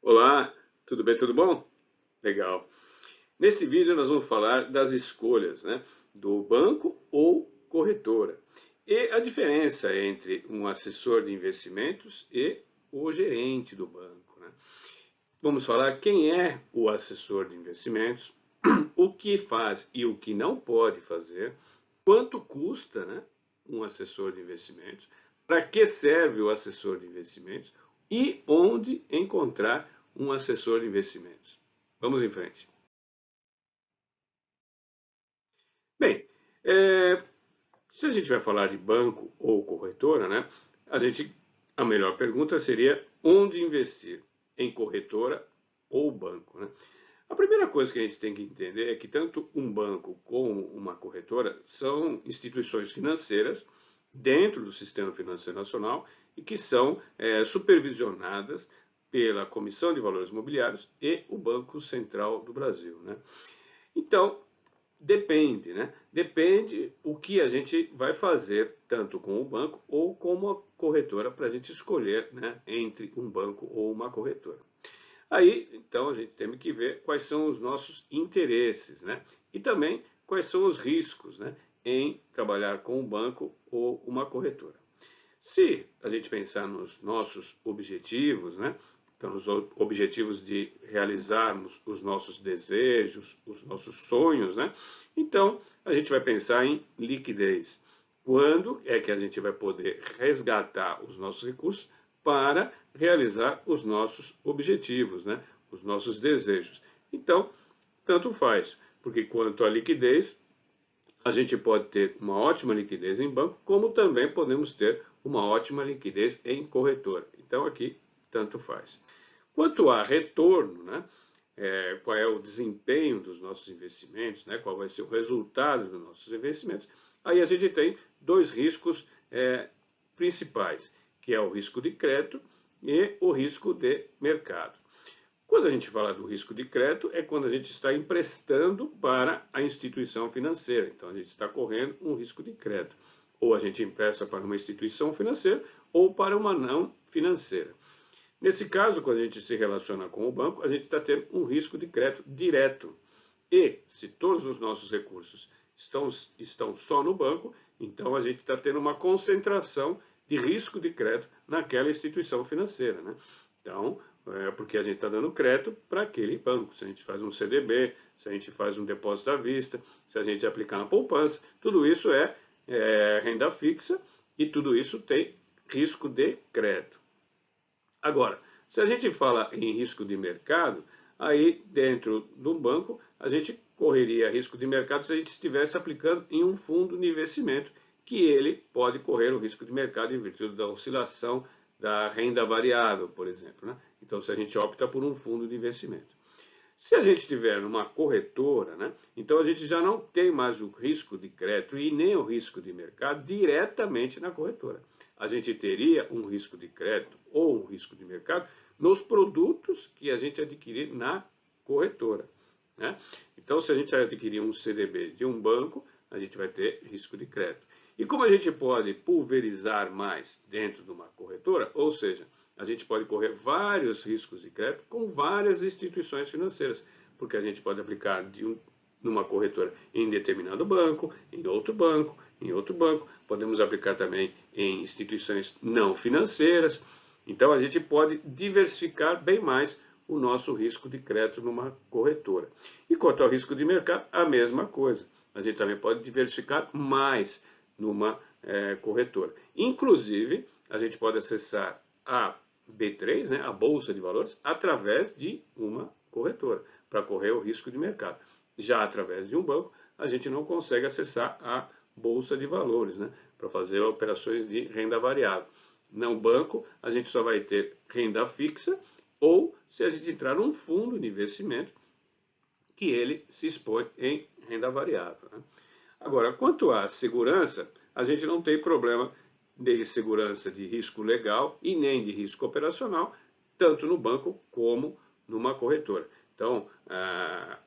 Olá, tudo bem, tudo bom? Legal. Nesse vídeo nós vamos falar das escolhas, né, do banco ou corretora e a diferença entre um assessor de investimentos e o gerente do banco, né? Vamos falar quem é o assessor de investimentos, o que faz e o que não pode fazer, quanto custa, né, um assessor de investimentos, para que serve o assessor de investimentos e onde encontrar um assessor de investimentos. Vamos em frente. Bem, se a gente vai falar de banco ou corretora, né, a melhor pergunta seria onde investir, em corretora ou banco, né? A primeira coisa que a gente tem que entender é que tanto um banco como uma corretora são instituições financeiras dentro do Sistema Financeiro Nacional e que são supervisionadas pela Comissão de Valores Mobiliários e o Banco Central do Brasil, né? Então, depende, né? Depende o que a gente vai fazer, tanto com o banco ou com uma corretora, para a gente escolher, né, entre um banco ou uma corretora. Aí, então, a gente tem que ver quais são os nossos interesses, né? E também quais são os riscos, né, em trabalhar com um banco ou uma corretora. Se a gente pensar nos nossos objetivos, né? Então, os objetivos de realizarmos os nossos desejos, os nossos sonhos, né? Então, a gente vai pensar em liquidez. Quando é que a gente vai poder resgatar os nossos recursos para realizar os nossos objetivos, né? Os nossos desejos. Então, tanto faz, porque quanto à liquidez, a gente pode ter uma ótima liquidez em banco, como também podemos ter uma ótima liquidez em corretora. Então, aqui, tanto faz. Quanto a retorno, né? Qual é o desempenho dos nossos investimentos, né? Qual vai ser o resultado dos nossos investimentos, aí a gente tem dois riscos principais, que é o risco de crédito e o risco de mercado. Quando a gente fala do risco de crédito, é quando a gente está emprestando para a instituição financeira. Então, a gente está correndo um risco de crédito. Ou a gente empresta para uma instituição financeira ou para uma não financeira. Nesse caso, quando a gente se relaciona com o banco, a gente está tendo um risco de crédito direto. E, se todos os nossos recursos estão só no banco, então a gente está tendo uma concentração de risco de crédito naquela instituição financeira, né? Então, porque a gente está dando crédito para aquele banco. Se a gente faz um CDB, se a gente faz um depósito à vista, se a gente aplicar na poupança, tudo isso é renda fixa e tudo isso tem risco de crédito. Agora, se a gente fala em risco de mercado, aí dentro do banco a gente correria risco de mercado se a gente estivesse aplicando em um fundo de investimento, que ele pode correr o risco de mercado em virtude da oscilação da renda variável, por exemplo, né? Então, se a gente opta por um fundo de investimento. Se a gente tiver uma corretora, né, então a gente já não tem mais o risco de crédito e nem o risco de mercado diretamente na corretora. A gente teria um risco de crédito ou um risco de mercado nos produtos que a gente adquirir na corretora, né? Então, se a gente adquirir um CDB de um banco, a gente vai ter risco de crédito. E como a gente pode pulverizar mais dentro de uma corretora, ou seja, a gente pode correr vários riscos de crédito com várias instituições financeiras, porque a gente pode aplicar numa corretora em determinado banco, em outro banco, em outro banco, podemos aplicar também em instituições não financeiras. Então a gente pode diversificar bem mais o nosso risco de crédito numa corretora. E quanto ao risco de mercado, a mesma coisa. A gente também pode diversificar mais numa corretora. Inclusive, a gente pode acessar a B3, né, a Bolsa de Valores, através de uma corretora, para correr o risco de mercado. Já através de um banco, a gente não consegue acessar a Bolsa de Valores, né, para fazer operações de renda variável. No banco, a gente só vai ter renda fixa ou se a gente entrar num fundo de investimento que ele se expõe em renda variável, né? Agora, quanto à segurança, a gente não tem problema de segurança de risco legal e nem de risco operacional, tanto no banco como numa corretora. Então, a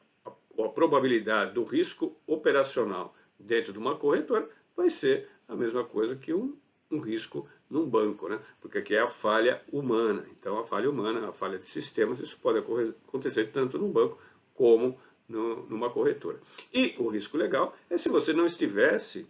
probabilidade do risco operacional dentro de uma corretora vai ser a mesma coisa que um risco num banco, né? Porque aqui é a falha humana. Então, a falha humana, a falha de sistemas, isso pode acontecer tanto num banco como numa corretora. E o risco legal é se você não estivesse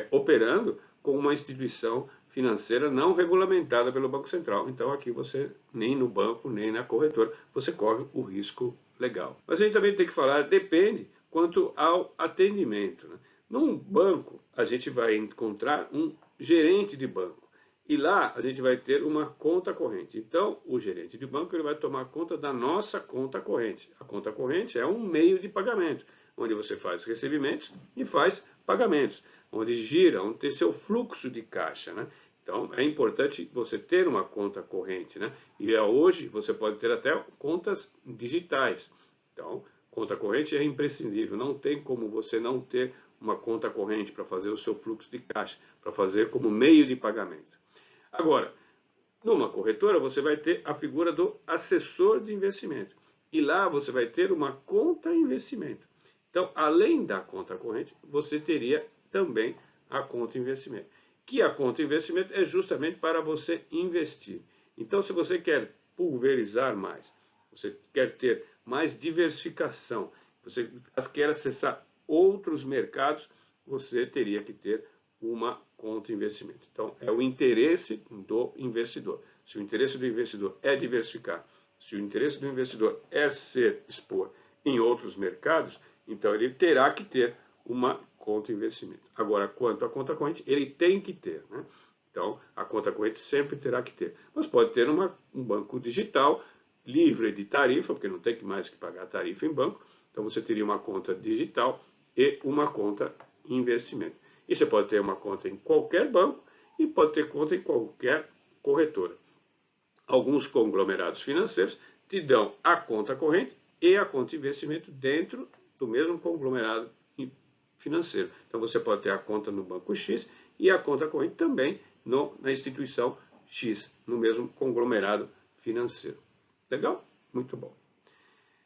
operando com uma instituição financeira não regulamentada pelo Banco Central. Então, aqui você, nem no banco, nem na corretora, você corre o risco legal. Mas a gente também tem que falar, depende quanto ao atendimento, né? Num banco, a gente vai encontrar um gerente de banco. E lá a gente vai ter uma conta corrente. Então, o gerente de banco ele vai tomar conta da nossa conta corrente. A conta corrente é um meio de pagamento, onde você faz recebimentos e faz pagamentos, onde gira, onde tem seu fluxo de caixa, né? Então, é importante você ter uma conta corrente, né? E hoje você pode ter até contas digitais. Então, conta corrente é imprescindível. Não tem como você não ter uma conta corrente para fazer o seu fluxo de caixa, para fazer como meio de pagamento. Agora, numa corretora você vai ter a figura do assessor de investimento. E lá você vai ter uma conta investimento. Então, além da conta corrente, você teria também a conta investimento. Que a conta investimento é justamente para você investir. Então, se você quer pulverizar mais, você quer ter mais diversificação, você quer acessar outros mercados, você teria que ter uma conta investimento. Então, é o interesse do investidor. Se o interesse do investidor é diversificar, se o interesse do investidor é expor em outros mercados, então ele terá que ter uma conta investimento. Agora, quanto à conta corrente, ele tem que ter, né? Então, a conta corrente sempre terá que ter. Mas pode ter um banco digital, livre de tarifa, porque não tem mais que pagar tarifa em banco. Então, você teria uma conta digital e uma conta investimento. E você pode ter uma conta em qualquer banco e pode ter conta em qualquer corretora. Alguns conglomerados financeiros te dão a conta corrente e a conta de investimento dentro do mesmo conglomerado financeiro. Então você pode ter a conta no banco X e a conta corrente também na instituição X, no mesmo conglomerado financeiro. Legal? Muito bom.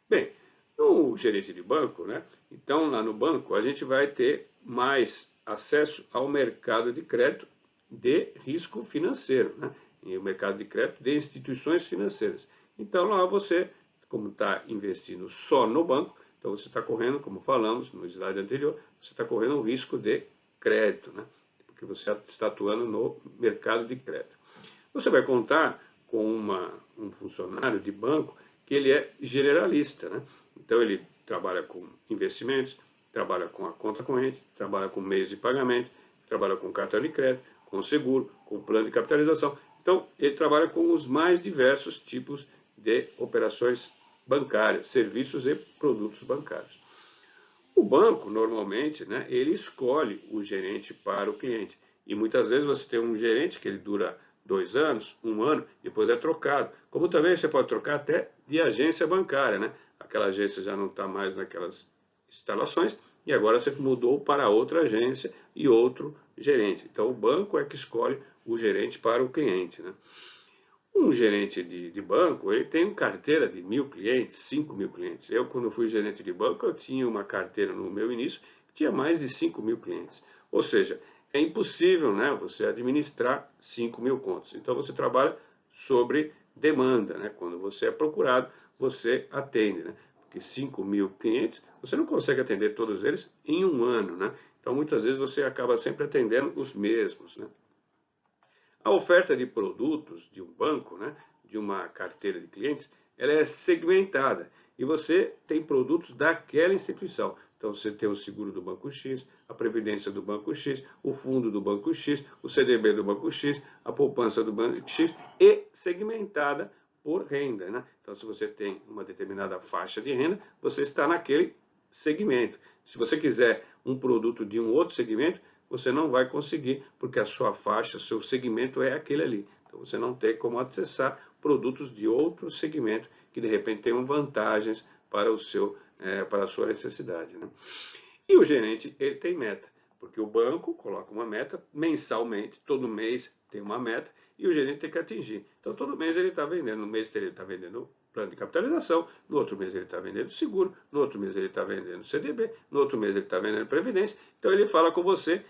Bem, no gerente de banco, né? Então lá no banco a gente vai ter mais acesso ao mercado de crédito de risco financeiro, né? E o mercado de crédito de instituições financeiras. Então lá você, como está investindo só no banco, então você está correndo, como falamos no slide anterior, você está correndo um risco de crédito, né? Porque você está atuando no mercado de crédito. Você vai contar com um funcionário de banco que ele é generalista, né? Então ele trabalha com investimentos, trabalha com a conta corrente, trabalha com meios de pagamento, trabalha com cartão de crédito, com seguro, com plano de capitalização. Então ele trabalha com os mais diversos tipos de operações bancárias, serviços e produtos bancários. O banco, normalmente, né, ele escolhe o gerente para o cliente. E muitas vezes você tem um gerente que ele dura 2 anos, 1 ano, depois é trocado. Como também você pode trocar até de agência bancária, né? Aquela agência já não está mais naquelas instalações e agora você mudou para outra agência e outro gerente. Então o banco é que escolhe o gerente para o cliente, né? Um gerente de banco, ele tem uma carteira de 1.000 clientes, 5.000 clientes. Eu, quando fui gerente de banco, eu tinha uma carteira no meu início que tinha mais de 5.000 clientes. Ou seja, é impossível, né, você administrar 5.000 contas. Então, você trabalha sobre demanda, né? Quando você é procurado, você atende, né? Porque 5.000 clientes, você não consegue atender todos eles em 1 ano, né? Então, muitas vezes, você acaba sempre atendendo os mesmos, né? A oferta de produtos de um banco, né, de uma carteira de clientes, ela é segmentada e você tem produtos daquela instituição. Então você tem o seguro do Banco X, a previdência do Banco X, o fundo do Banco X, o CDB do Banco X, a poupança do Banco X e segmentada por renda, né? Então se você tem uma determinada faixa de renda, você está naquele segmento. Se você quiser um produto de um outro segmento, você não vai conseguir, porque a sua faixa, o seu segmento é aquele ali. Então você não tem como acessar produtos de outro segmento que de repente tenham vantagens para para a sua necessidade, né? E o gerente, ele tem meta, porque o banco coloca uma meta mensalmente, todo mês tem uma meta, e o gerente tem que atingir. Então todo mês ele está vendendo, no mês ele está vendendo plano de capitalização, no outro mês ele está vendendo seguro, no outro mês ele está vendendo CDB, no outro mês ele está vendendo previdência. Então ele fala com você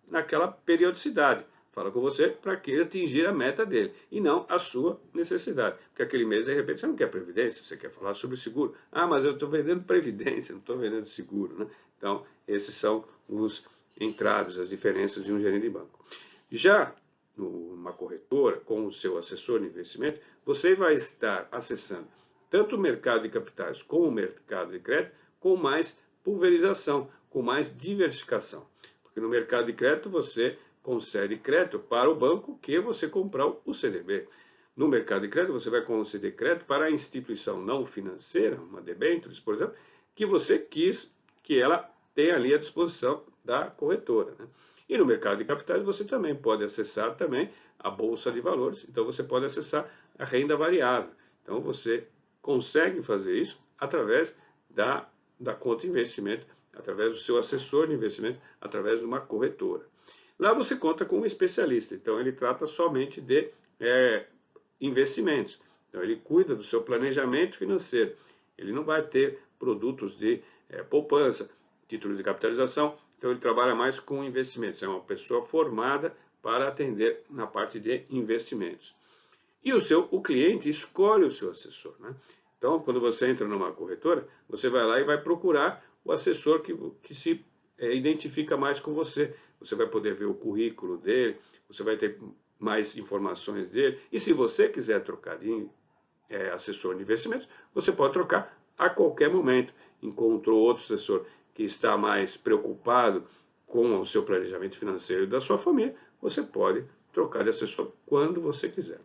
naquela periodicidade. fala com você para que ele atingir a meta dele e não a sua necessidade. Porque aquele mês, de repente, você não quer previdência, você quer falar sobre seguro. Ah, mas eu estou vendendo previdência, não estou vendendo seguro, né? Então, esses são os entraves, as diferenças de um gerente de banco. Já numa corretora, com o seu assessor de investimento, você vai estar acessando tanto o mercado de capitais como o mercado de crédito com mais pulverização, com mais diversificação. Porque no mercado de crédito você concede crédito para o banco que você comprar o CDB. No mercado de crédito você vai conceder crédito para a instituição não financeira, uma debêntures, por exemplo, que você quis que ela tenha ali à disposição da corretora, né? E no mercado de capitais você também pode acessar também a bolsa de valores. Então você pode acessar a renda variável. Então você consegue fazer isso através da conta de investimento, através do seu assessor de investimento, através de uma corretora. Lá você conta com um especialista, então ele trata somente de investimentos. Então ele cuida do seu planejamento financeiro. Ele não vai ter produtos de poupança, títulos de capitalização, então ele trabalha mais com investimentos. É uma pessoa formada para atender na parte de investimentos. E o cliente escolhe o seu assessor, né? Então, quando você entra numa corretora, você vai lá e vai procurar o assessor que se identifica mais com você. Você vai poder ver o currículo dele, você vai ter mais informações dele. E se você quiser trocar de assessor de investimentos, você pode trocar a qualquer momento. Encontrou outro assessor que está mais preocupado com o seu planejamento financeiro da sua família, você pode trocar de assessor quando você quiser.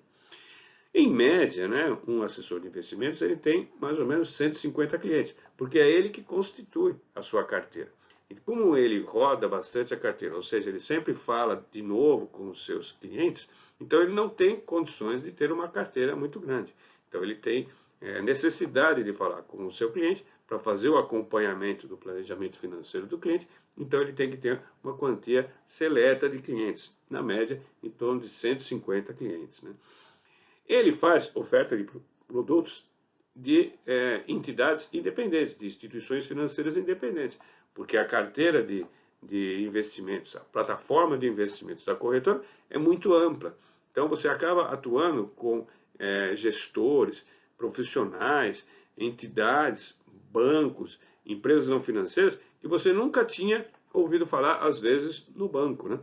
Em média, né, um assessor de investimentos ele tem mais ou menos 150 clientes, porque é ele que constitui a sua carteira. E como ele roda bastante a carteira, ou seja, ele sempre fala de novo com os seus clientes, então ele não tem condições de ter uma carteira muito grande. Então ele tem necessidade de falar com o seu cliente para fazer o acompanhamento do planejamento financeiro do cliente, então ele tem que ter uma quantia seleta de clientes, na média em torno de 150 clientes, né? Ele faz oferta de produtos de entidades independentes, de instituições financeiras independentes, porque a carteira de investimentos, a plataforma de investimentos da corretora é muito ampla. Então você acaba atuando com gestores, profissionais, entidades, bancos, empresas não financeiras que você nunca tinha ouvido falar, às vezes, no banco, né?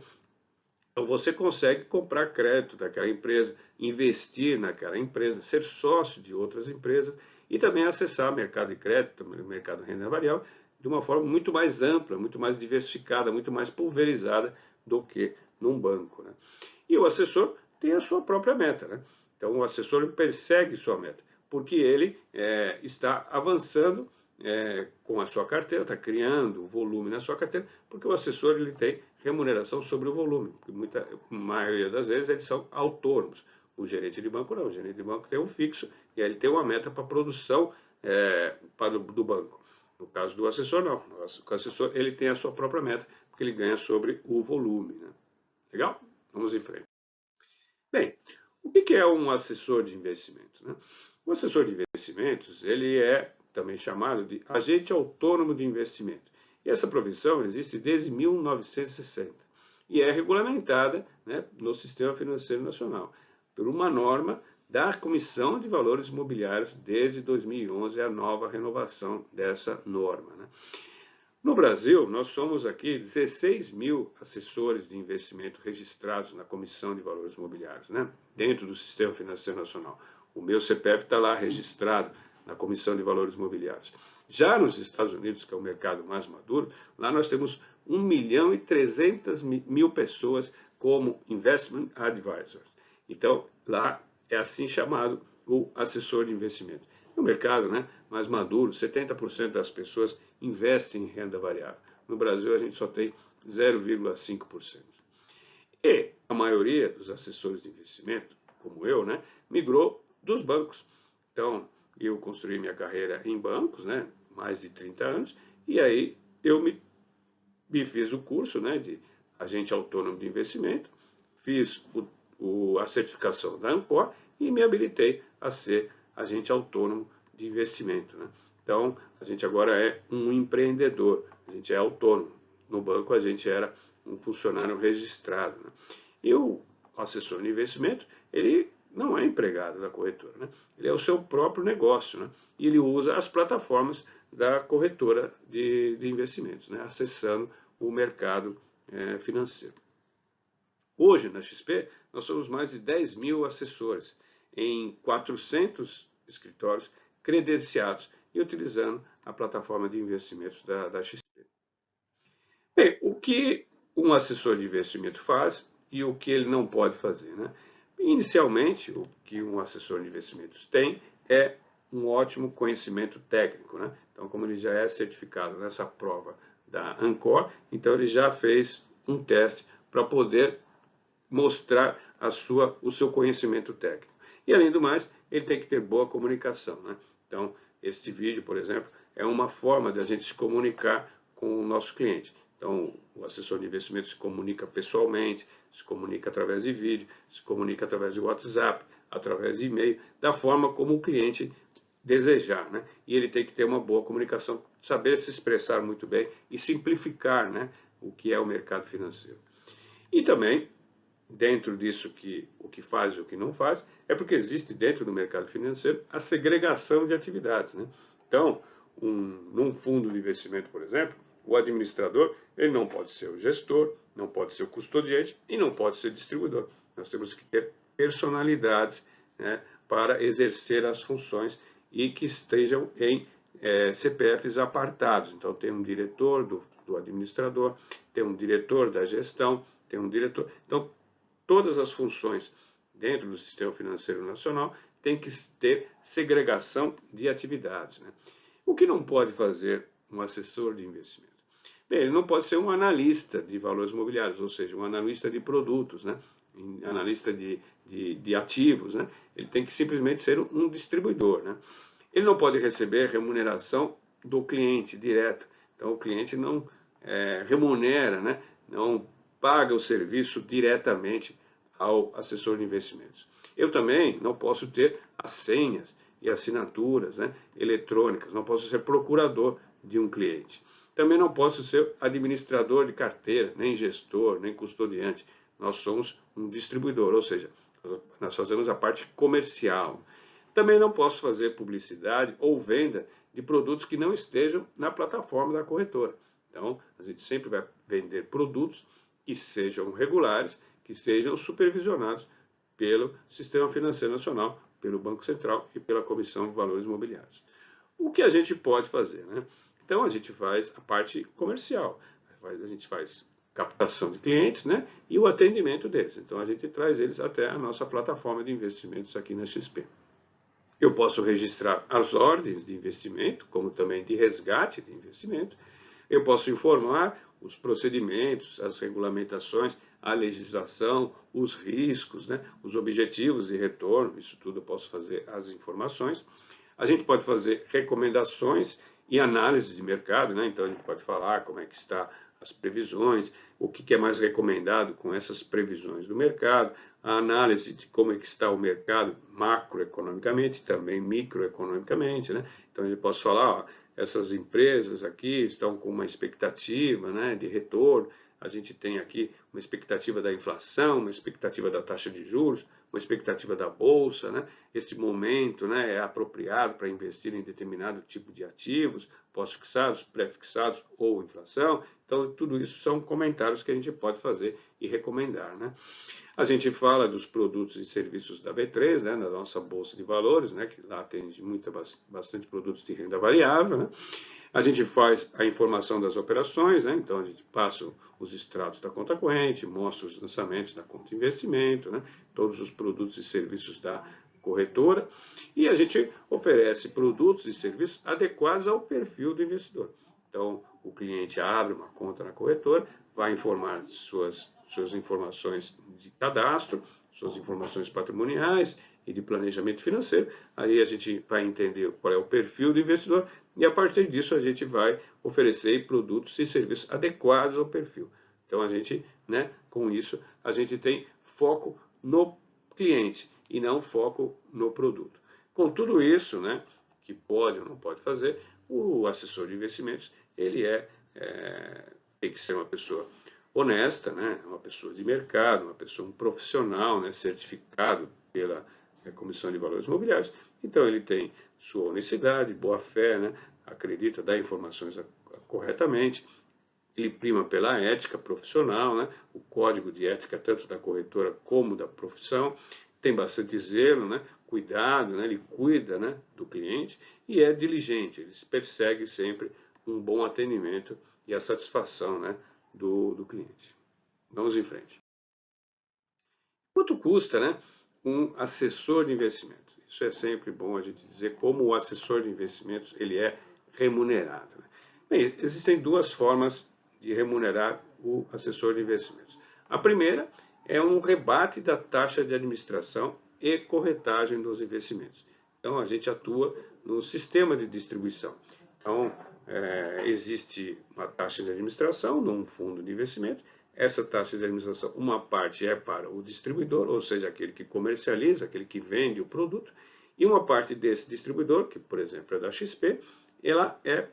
Então você consegue comprar crédito daquela empresa, investir naquela empresa, ser sócio de outras empresas e também acessar o mercado de crédito, o mercado de renda variável, de uma forma muito mais ampla, muito mais diversificada, muito mais pulverizada do que num banco, né? E o assessor tem a sua própria meta, né? Então o assessor persegue sua meta, porque ele está avançando com a sua carteira, está criando volume na sua carteira, porque o assessor ele tem remuneração sobre o volume, porque a maioria das vezes eles são autônomos. O gerente de banco não, o gerente de banco tem um fixo e aí ele tem uma meta para a produção do banco. No caso do assessor, não. O assessor ele tem a sua própria meta, porque ele ganha sobre o volume, né? Legal? Vamos em frente. Bem, o que é um assessor de investimentos, né? O assessor de investimentos ele é também chamado de agente autônomo de investimento. E essa profissão existe desde 1960 e é regulamentada, né, no Sistema Financeiro Nacional por uma norma da Comissão de Valores Imobiliários desde 2011, a nova renovação dessa norma, né? No Brasil, nós somos aqui 16 mil assessores de investimento registrados na Comissão de Valores Imobiliários, né, dentro do Sistema Financeiro Nacional. O meu CPF está lá registrado na Comissão de Valores Imobiliários. Já nos Estados Unidos, que é o mercado mais maduro, lá nós temos 1.300.000 pessoas como Investment Advisors. Então, lá é assim chamado o assessor de investimento. No mercado, né, mais maduro, 70% das pessoas investem em renda variável. No Brasil, a gente só tem 0,5%. E a maioria dos assessores de investimento, como eu, né, migrou dos bancos. Então, eu construí minha carreira em bancos, né, mais de 30 anos, e aí eu me fiz o curso, né, de agente autônomo de investimento, fiz a certificação da Ancor e me habilitei a ser agente autônomo de investimento, né? Então, a gente agora é um empreendedor, a gente é autônomo. No banco, a gente era um funcionário registrado, né? E o assessor de investimento, ele não é empregado da corretora, né? Ele é o seu próprio negócio, né? E ele usa as plataformas da corretora de investimentos, né? Acessando o mercado financeiro. Hoje, na XP, nós somos mais de 10 mil assessores em 400 escritórios credenciados e utilizando a plataforma de investimentos da XP. Bem, o que um assessor de investimento faz e o que ele não pode fazer, né? Inicialmente, o que um assessor de investimentos tem é um ótimo conhecimento técnico, né? Então, como ele já é certificado nessa prova da Ancor, então ele já fez um teste para poder mostrar o seu conhecimento técnico. E, além do mais, ele tem que ter boa comunicação, né? Então, este vídeo, por exemplo, é uma forma de a gente se comunicar com o nosso cliente. Então, o assessor de investimento se comunica pessoalmente, se comunica através de vídeo, se comunica através de WhatsApp, através de e-mail, da forma como o cliente desejar, né? E ele tem que ter uma boa comunicação, saber se expressar muito bem e simplificar, né, o que é o mercado financeiro. E também, dentro disso, o que faz e o que não faz, é porque existe dentro do mercado financeiro a segregação de atividades, né? Então, num fundo de investimento, por exemplo, o administrador, ele não pode ser o gestor, não pode ser o custodiante e não pode ser distribuidor. Nós temos que ter personalidades, né, para exercer as funções e que estejam em CPFs apartados. Então, tem um diretor do administrador, tem um diretor da gestão, tem um diretor. Então, todas as funções dentro do sistema financeiro nacional tem que ter segregação de atividades, né? O que não pode fazer um assessor de investimento? Bem, ele não pode ser um analista de valores imobiliários, ou seja, um analista de produtos, né? Analista de ativos, né? Ele tem que simplesmente ser um distribuidor, né? Ele não pode receber remuneração do cliente direto. Então, o cliente não remunera, né? Não paga o serviço diretamente ao assessor de investimentos. Eu também não posso ter as senhas e assinaturas, né, eletrônicas, não posso ser procurador de um cliente. Também não posso ser administrador de carteira, nem gestor, nem custodiante. Nós somos um distribuidor, ou seja, nós fazemos a parte comercial. Também não posso fazer publicidade ou venda de produtos que não estejam na plataforma da corretora. Então, a gente sempre vai vender produtos que sejam regulares, que sejam supervisionados pelo Sistema Financeiro Nacional, pelo Banco Central e pela Comissão de Valores Imobiliários. O que a gente pode fazer, né? Então, a gente faz a parte comercial, a gente faz captação de clientes, né, e o atendimento deles. Então, a gente traz eles até a nossa plataforma de investimentos aqui na XP. Eu posso registrar as ordens de investimento, como também de resgate de investimento. Eu posso informar os procedimentos, as regulamentações, a legislação, os riscos, né, os objetivos de retorno, isso tudo eu posso fazer as informações. A gente pode fazer recomendações e análise de mercado, né? Então a gente pode falar como é que está as previsões, o que é mais recomendado com essas previsões do mercado, a análise de como é que está o mercado macroeconomicamente, também microeconomicamente, né? Então a gente pode falar, ó, essas empresas aqui estão com uma expectativa, né, de retorno, a gente tem aqui uma expectativa da inflação, uma expectativa da taxa de juros, uma expectativa da bolsa, né? Este momento, né, é apropriado para investir em determinado tipo de ativos, pós-fixados, pré-fixados ou inflação. Então, tudo isso são comentários que a gente pode fazer e recomendar, né? A gente fala dos produtos e serviços da B3, né, na nossa bolsa de valores, né, que lá tem bastante produtos de renda variável, né? A gente faz a informação das operações, né? Então a gente passa os extratos da conta corrente, mostra os lançamentos da conta de investimento, né? Todos os produtos e serviços da corretora, e a gente oferece produtos e serviços adequados ao perfil do investidor. Então, o cliente abre uma conta na corretora, vai informar suas informações de cadastro, suas informações patrimoniais e de planejamento financeiro. Aí a gente vai entender qual é o perfil do investidor e, a partir disso, a gente vai oferecer produtos e serviços adequados ao perfil. Então, a gente, né, com isso, a gente tem foco no cliente e não foco no produto. Com tudo isso, né, que pode ou não pode fazer, o assessor de investimentos, ele tem que ser uma pessoa honesta, né? Uma pessoa de mercado, um profissional, né? Certificado pela Comissão de Valores Imobiliários. Então ele tem sua honestidade, boa fé, né? Acredita dar informações corretamente. Ele prima pela ética profissional, né? O código de ética tanto da corretora como da profissão, tem bastante zelo, né? Cuidado, né? Ele cuida, né? do cliente e é diligente, ele persegue sempre um bom atendimento e a satisfação, né? do cliente. Vamos em frente. Quanto custa, né? um assessor de investimentos? Isso é sempre bom a gente dizer como o assessor de investimentos ele é remunerado. Né? Bem, existem duas formas de remunerar o assessor de investimentos. A primeira é um rebate da taxa de administração e corretagem dos investimentos. Então, a gente atua no sistema de distribuição. Então, existe uma taxa de administração num fundo de investimento. Essa taxa de administração, uma parte é para o distribuidor, ou seja, aquele que comercializa, aquele que vende o produto, e uma parte desse distribuidor, que por exemplo é da XP, ela é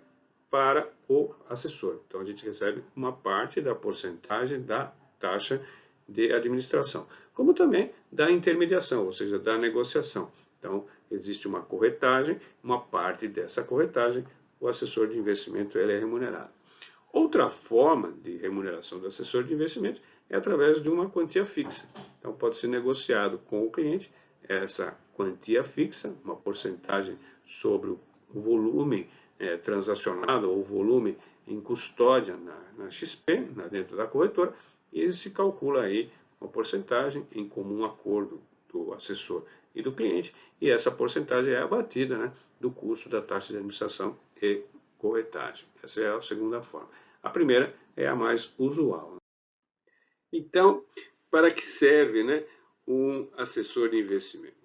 para o assessor. Então a gente recebe uma parte da porcentagem da taxa de administração, como também da intermediação, ou seja, da negociação. Então existe uma corretagem, uma parte dessa corretagem, o assessor de investimento ele é remunerado. Outra forma de remuneração do assessor de investimento é através de uma quantia fixa. Então pode ser negociado com o cliente essa quantia fixa, uma porcentagem sobre o volume transacionado ou volume em custódia na XP, dentro da corretora, e se calcula aí uma porcentagem em comum acordo do assessor e do cliente, e essa porcentagem é abatida, né, do custo da taxa de administração e corretagem. Essa é a segunda forma. A primeira é a mais usual. Então, para que serve, né, um assessor de investimento?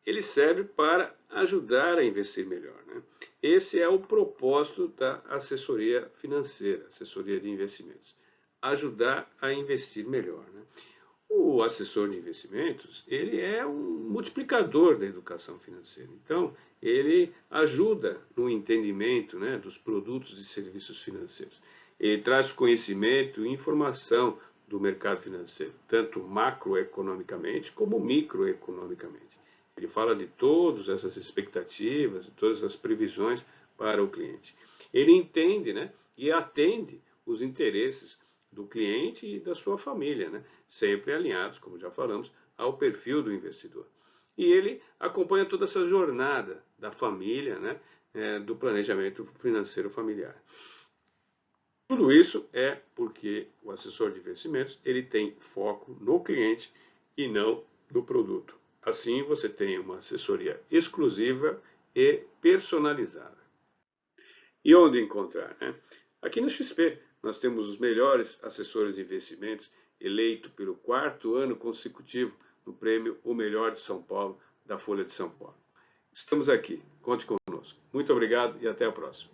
Ele serve para ajudar a investir melhor. Né? Esse é o propósito da assessoria financeira, assessoria de investimentos. Ajudar a investir melhor. Né? O assessor de investimentos, ele é um multiplicador da educação financeira. Então, ele ajuda no entendimento, né, dos produtos e serviços financeiros. Ele traz conhecimento e informação do mercado financeiro, tanto macroeconomicamente como microeconomicamente. Ele fala de todas essas expectativas, de todas as previsões para o cliente. Ele entende, né, e atende os interesses do cliente e da sua família, né, sempre alinhados, como já falamos, ao perfil do investidor. E ele acompanha toda essa jornada da família, né, do planejamento financeiro familiar. Tudo isso é porque o assessor de investimentos ele tem foco no cliente e não no produto. Assim, você tem uma assessoria exclusiva e personalizada. E onde encontrar? Né? Aqui no XP, nós temos os melhores assessores de investimentos, eleito pelo 4º ano consecutivo no prêmio O Melhor de São Paulo, da Folha de São Paulo. Estamos aqui, conte conosco. Muito obrigado e até a próxima.